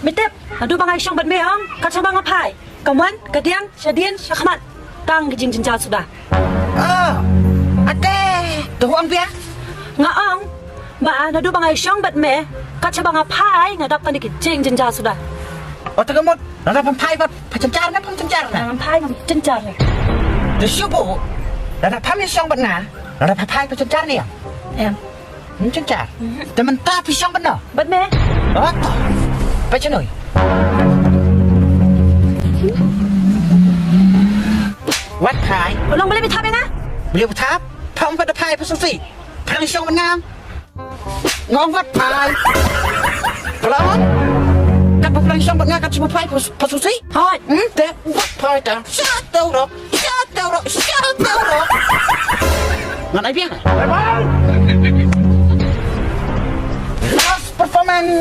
ไม่เต็บดูบางไอช่องบัดเมย์ห้องกัดช่างบางอภัยกังวันกระเดียงชาเดียนชาขมัดตั้งจริงจินจาสุดาada tuh ang biar งาอ่องบ้าดูบางไอช่องบัดเมย์กัดช่างบางอภัยงาดับกันดิจริงจินจาสุดาoh tergemut nada pampai pacancar na pacancar na อภัยงาจินจาเลย the subu nada pamai syong benar nada pampai pacancar ni ya แอม pacancar teman tapi syong benar บัดเมย์ oh pacanoiวัดพาย ลงไปเล่นไปทับเองนะ เรียกทับพร้อมวัดพายพระสุสีพระชงมันงามงองวัดพายพร้อมกับพระชงมันงามกับสมุทรพายพระสุสีฮอยแต่วัดพายแต่ชาเต้าหรอกชาเต้าหรอกชาเต้าหรอกงั้นไอ้เบี้ยไอ้บ้า last performance